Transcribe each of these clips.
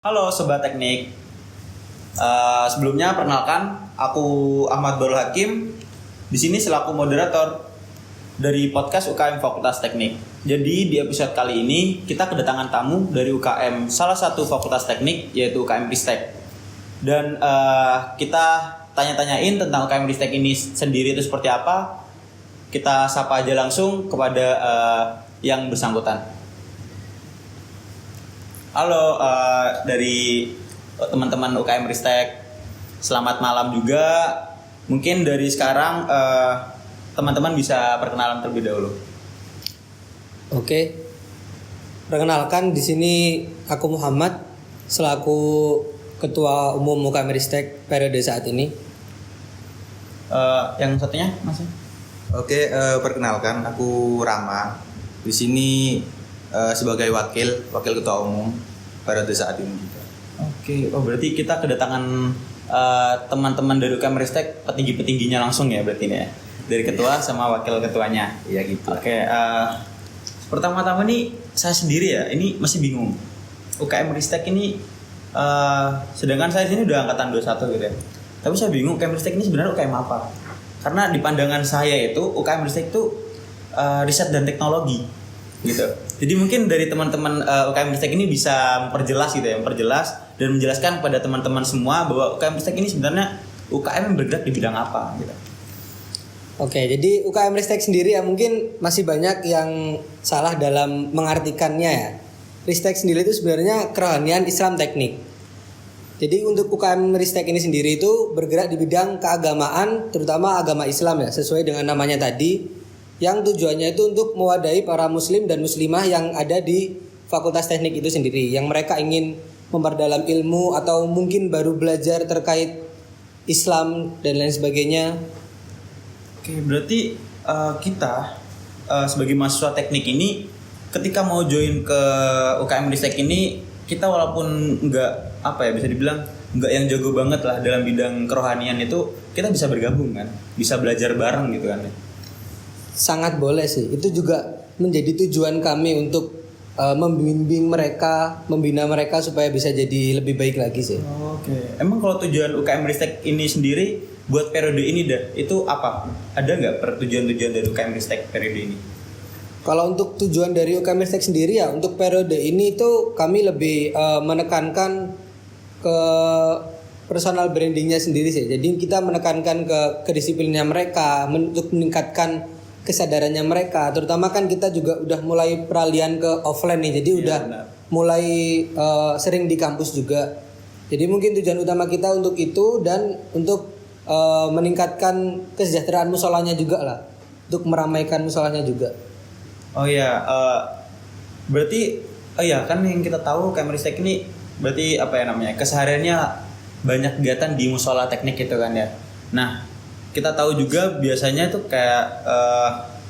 Halo Sobat Teknik. Sebelumnya perkenalkan, aku Ahmad Barul Hakim. Di sini selaku moderator dari podcast UKM Fakultas Teknik. Jadi di episode kali ini kita kedatangan tamu dari UKM salah satu Fakultas Teknik, yaitu UKM Ristek. Dan kita tanya-tanyain tentang UKM Ristek ini sendiri itu seperti apa. Kita sapa aja langsung kepada yang bersangkutan. Halo dari teman-teman UKM Ristek, selamat malam juga. Mungkin dari sekarang teman-teman bisa perkenalan terlebih dahulu. Oke, perkenalkan di sini aku Muhammad selaku Ketua Umum UKM Ristek periode saat ini. Yang satunya Mas? Oke, perkenalkan aku Rama. Di sini sebagai wakil ketua umum periode saat ini juga. Oke, berarti kita kedatangan teman-teman dari UKM Ristek, petinggi-petingginya langsung ya berarti ini ya. Dari ketua sama wakil ketuanya. Iya gitu. Oke, pertama-tama nih saya sendiri ya, ini masih bingung. UKM Ristek ini sedangkan saya sini udah angkatan 21 gitu ya. Tapi saya bingung UKM Ristek ini sebenarnya UKM apa? Karena di pandangan saya itu UKM Ristek itu riset dan teknologi gitu. Jadi mungkin dari teman-teman UKM Ristek ini bisa memperjelas gitu ya, dan menjelaskan kepada teman-teman semua bahwa UKM Ristek ini sebenarnya UKM yang bergerak di bidang apa gitu. Oke, jadi UKM Ristek sendiri ya mungkin masih banyak yang salah dalam mengartikannya ya. Ristek sendiri itu sebenarnya kerohanian Islam teknik. Jadi untuk UKM Ristek ini sendiri itu bergerak di bidang keagamaan, terutama agama Islam ya, sesuai dengan namanya tadi. Yang tujuannya itu untuk mewadahi para muslim dan muslimah yang ada di Fakultas Teknik itu sendiri, yang mereka ingin memperdalam ilmu atau mungkin baru belajar terkait Islam dan lain sebagainya. Oke, berarti kita sebagai mahasiswa teknik ini ketika mau join ke UKM Ristek ini, kita walaupun nggak bisa dibilang nggak yang jago banget lah dalam bidang kerohanian itu, kita bisa bergabung kan, bisa belajar bareng gitu kan. Sangat boleh sih. Itu juga menjadi tujuan kami untuk membimbing mereka, membina mereka supaya bisa jadi lebih baik lagi sih. Oke. Emang kalau tujuan UKM Ristek ini sendiri buat periode ini itu apa? Ada nggak tujuan-tujuan dari UKM Ristek periode ini? Kalau untuk tujuan dari UKM Ristek sendiri ya, untuk periode ini itu kami lebih menekankan ke personal brandingnya sendiri sih. Jadi kita menekankan ke kedisiplinnya mereka untuk meningkatkan kesadarannya mereka, terutama kan kita juga udah mulai peralihan ke offline nih, jadi udah benar. mulai sering di kampus juga. Jadi mungkin tujuan utama kita untuk itu dan untuk meningkatkan kesejahteraan musolanya juga lah, untuk meramaikan musolanya juga. Oh iya, berarti kan yang kita tahu UKM Ristek ini berarti kesehariannya banyak kegiatan di musola teknik gitu kan ya. Nah, kita tahu juga biasanya tuh kayak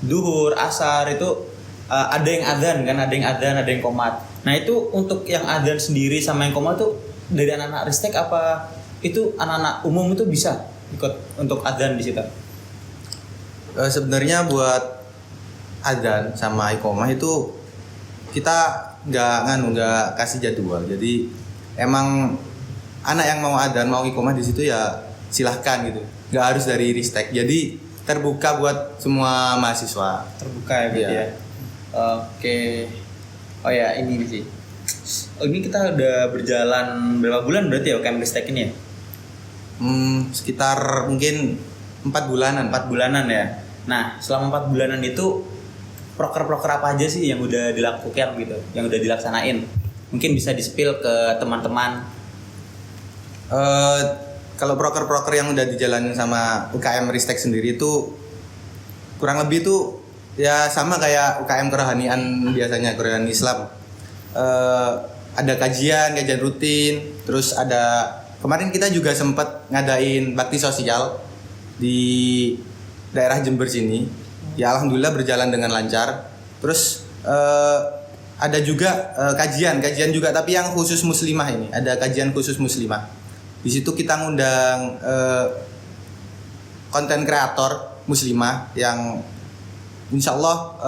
duhur, asar itu ada yang adzan kan, ada yang qomat. Nah itu untuk yang adzan sendiri sama yang qomat tuh dari anak-anak Ristek apa itu anak-anak umum itu bisa ikut untuk adzan di situ? Sebenarnya buat adzan sama iqomah itu kita nggak kasih jadwal. Jadi emang anak yang mau adzan mau iqomah di situ ya silahkan gitu. Nggak harus dari Ristek, jadi terbuka buat semua mahasiswa. Terbuka ya gitu ya. Oke. Oh ya ini sih. Ini kita udah berjalan berapa bulan berarti ya UKM Ristek ini ya? Sekitar mungkin 4 bulanan. 4 bulanan ya. Nah selama 4 bulanan itu proker-proker apa aja sih yang udah dilakukan gitu, yang udah dilaksanain? Mungkin bisa di-spill ke teman-teman. Kalau proker-proker yang udah dijalanin sama UKM Ristek sendiri itu kurang lebih tuh ya sama kayak UKM kerohanian biasanya, kerohanian Islam. Ada kajian rutin, terus ada kemarin kita juga sempat ngadain bakti sosial di daerah Jember sini. Ya alhamdulillah berjalan dengan lancar. Terus ada juga kajian juga tapi yang khusus muslimah ini, ada kajian khusus muslimah. Di situ kita ngundang konten kreator muslimah yang insya Allah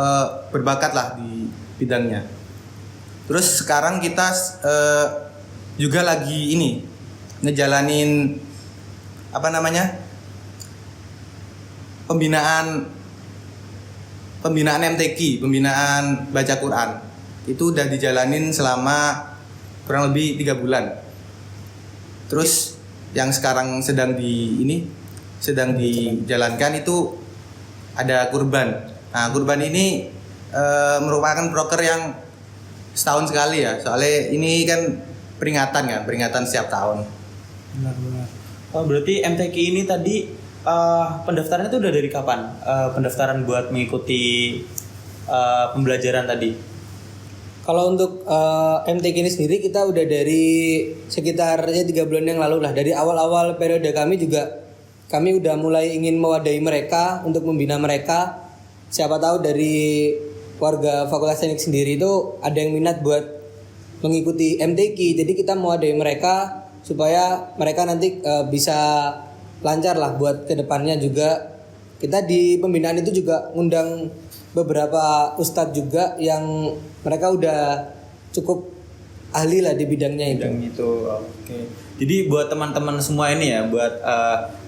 berbakat lah di bidangnya. Terus sekarang kita juga lagi ini ngejalanin apa namanya pembinaan MTQ, pembinaan baca Quran. Itu udah dijalanin selama kurang lebih 3 bulan. Terus yang sekarang sedang dijalankan itu ada kurban. Nah, kurban ini merupakan proker yang setahun sekali ya. Soalnya ini kan peringatan setiap tahun. Benar-benar. Oh, berarti MTQ ini tadi pendaftarannya itu udah dari kapan? Pendaftaran buat mengikuti pembelajaran tadi. Kalau untuk MTQ ini sendiri kita udah dari sekitar 3 bulan yang lalu lah. Dari awal-awal periode kami udah mulai ingin mewadahi mereka untuk membina mereka. Siapa tahu dari warga Fakultas Teknik sendiri itu ada yang minat buat mengikuti MTQ. Jadi kita mewadahi mereka supaya mereka nanti bisa lancar lah buat kedepannya juga. Kita di pembinaan itu juga ngundang beberapa ustadz juga yang mereka udah cukup ahli lah di bidangnya itu. Oke. Jadi buat teman-teman semua ini ya, buat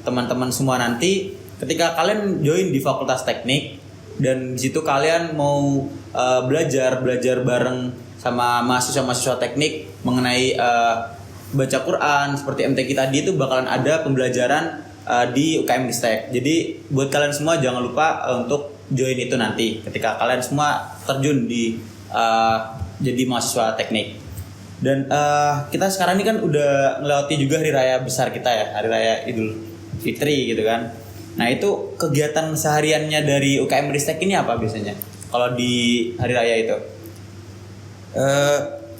teman-teman semua nanti ketika kalian join di Fakultas Teknik dan di situ kalian mau belajar bareng sama mahasiswa-mahasiswa teknik mengenai baca Quran seperti MTQ tadi, itu bakalan ada pembelajaran di UKM Ristek. Jadi buat kalian semua jangan lupa untuk join itu nanti ketika kalian semua terjun di jadi mahasiswa teknik. Dan kita sekarang ini kan udah melewati juga hari raya besar kita ya, hari raya Idul Fitri gitu kan. Nah, itu kegiatan sehariannya dari UKM Ristek ini apa biasanya kalau di hari raya itu?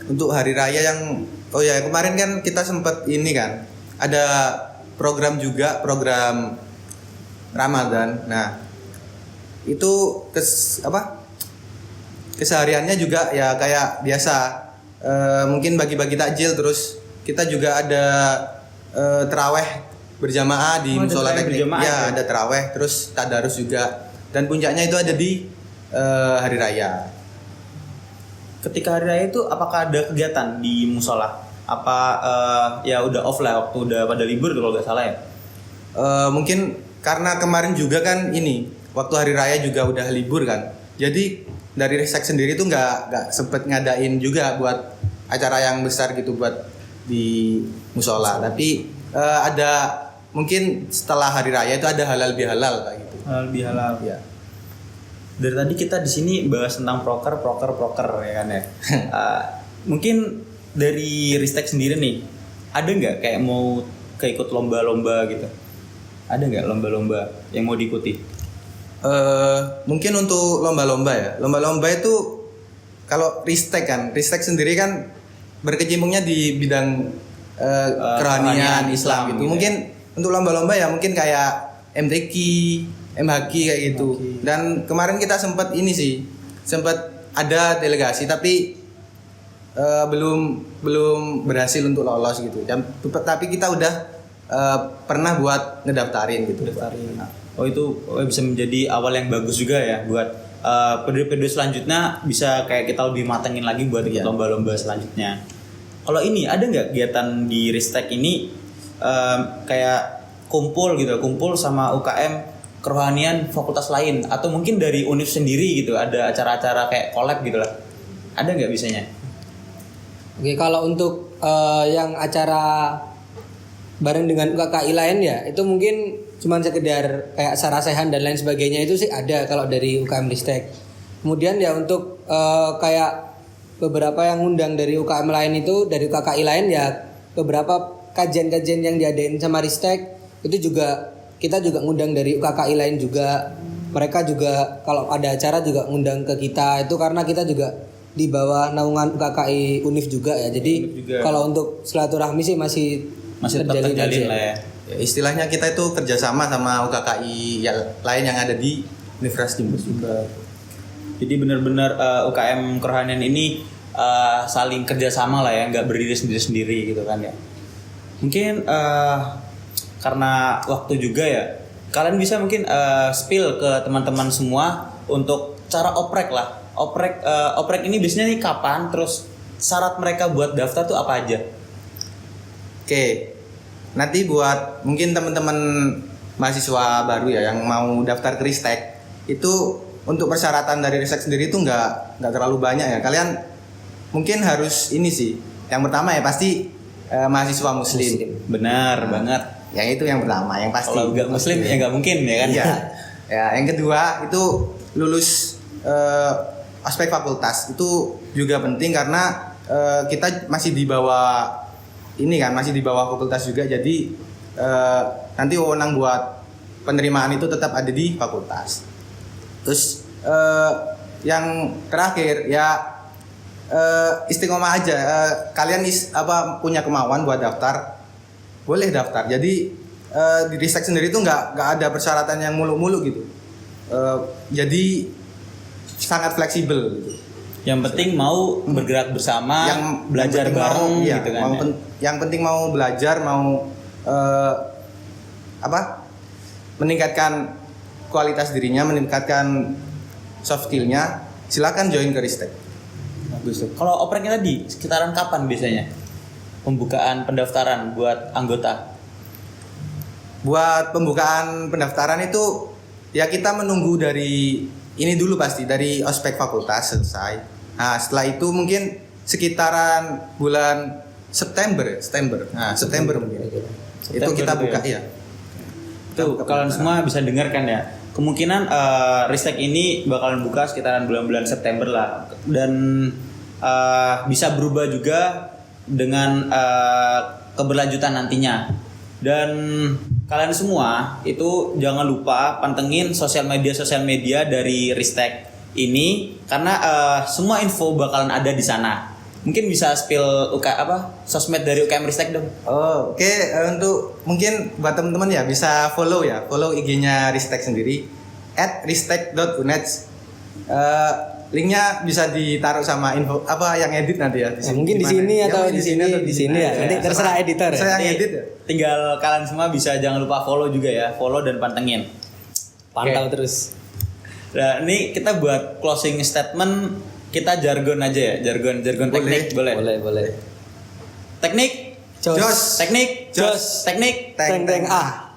Untuk hari raya yang kemarin kan kita sempat ini kan ada program Ramadan. Nah, itu kesehariannya juga ya kayak biasa, mungkin bagi-bagi takjil, terus kita juga ada terawih berjamaah di musola teknik. Ya, ada terawih, terus tadarus juga, dan puncaknya itu ada di hari raya. Ketika hari raya itu apakah ada kegiatan di musola? Apa ya udah off lah, waktu udah pada libur kalau nggak salah ya? Mungkin karena kemarin juga kan ini waktu hari raya juga udah libur kan, jadi dari Ristek sendiri tuh nggak sempet ngadain juga buat acara yang besar gitu buat di musola. Tapi ada mungkin setelah hari raya itu ada halal bihalal kayak gitu. Halal bihalal ya. Dari tadi kita di sini bahas tentang proker ya kan ya. Mungkin dari Ristek sendiri nih, ada nggak kayak mau keikut lomba-lomba gitu? Ada nggak lomba-lomba yang mau diikuti? Mungkin untuk lomba-lomba ya. Lomba-lomba itu kalau Ristek sendiri kan berkecimpungnya di bidang kerohanian Islam gitu. Mungkin untuk lomba-lomba ya mungkin kayak MTQ, MHQ kayak gitu. Dan kemarin kita sempat ada delegasi tapi belum berhasil untuk lolos gitu. Tapi kita udah pernah buat ngedaftarin gitu. Oh, itu bisa menjadi awal yang bagus juga ya buat periode selanjutnya, bisa kayak kita lebih matengin lagi buat ikut lomba-lomba selanjutnya. Kalau ini ada nggak kegiatan di Ristek ini kayak kumpul sama UKM kerohanian fakultas lain atau mungkin dari UNIF sendiri gitu, ada acara-acara kayak collab gitu lah, ada nggak biasanya? Oke, kalau untuk yang acara bareng dengan UKKI lain ya, itu mungkin cuman sekedar kayak sarasehan dan lain sebagainya, itu sih ada kalau dari UKM Ristek. Kemudian ya untuk kayak beberapa yang ngundang dari UKM lain itu, dari UKKI lain ya, beberapa kajian-kajian yang diadain sama Ristek itu juga kita juga ngundang dari UKKI lain juga. Mereka juga kalau ada acara juga ngundang ke kita, itu karena kita juga di bawah naungan UKKI UNIF juga ya. Jadi kalau untuk silaturahmi sih masih tetap terjalin lah ya. Istilahnya kita itu kerjasama sama UKKI yang lain yang ada di Universitas Jember. Jadi benar-benar UKM kerohanian ini saling kerjasama lah ya, nggak berdiri sendiri-sendiri gitu kan ya. Mungkin karena waktu juga ya, kalian bisa mungkin spill ke teman-teman semua untuk cara oprek lah. Oprek ini biasanya nih kapan, terus syarat mereka buat daftar tuh apa aja? Oke. Nanti buat mungkin teman-teman mahasiswa baru ya yang mau daftar ke Ristek, itu untuk persyaratan dari Ristek sendiri itu nggak terlalu banyak ya. Kalian mungkin harus ini sih. Yang pertama ya pasti mahasiswa muslim. Benar banget. Yang itu yang pertama, yang pasti. Kalau nggak muslim ya nggak mungkin ya kan. Iya. Ya, yang kedua itu lulus aspek fakultas. Itu juga penting karena kita masih di bawah ini kan, masih di bawah fakultas juga. Jadi nanti wewenang buat penerimaan itu tetap ada di fakultas. Terus yang terakhir ya istiqomah aja. Kalian punya kemauan buat daftar, boleh daftar. Jadi di Ristek sendiri itu nggak ada persyaratan yang mulu-mulu gitu. Jadi sangat fleksibel gitu. Yang penting mau bergerak bersama, belajar bareng gitu kan. Yang penting mau belajar, mau meningkatkan kualitas dirinya, meningkatkan soft skillnya, silakan join ke Ristek. Bagus tuh. Kalau opreknya tadi sekitaran kapan biasanya pembukaan pendaftaran buat anggota? Buat pembukaan pendaftaran itu ya kita menunggu dari ini dulu pasti dari ospek fakultas selesai. Nah setelah itu mungkin sekitaran bulan September. Nah, September mungkin. Itu kita buka ya. Tuh kalian semua bisa dengarkan ya. Kemungkinan Ristek ini bakalan buka sekitaran bulan-bulan September lah, dan bisa berubah juga dengan keberlanjutan nantinya. Dan kalian semua itu jangan lupa pantengin sosial media dari Ristek ini karena semua info bakalan ada di sana. Mungkin bisa spill sosmed dari UKM Ristek dong. Oke. Untuk mungkin buat teman-teman ya bisa follow IG-nya Ristek sendiri @ristek.unet. Linknya bisa ditaruh sama info yang edit nanti ya. Mungkin di sini atau di sini ya. Nanti terserah editor. Saya yang edit ya. Tinggal kalian semua bisa jangan lupa follow juga ya, follow dan pantengin. Pantau terus. Nah, ini kita buat closing statement, kita jargon aja ya, jargon teknik boleh. Boleh. Teknik, Jos. teknik, Jos. teknik. Teng ah.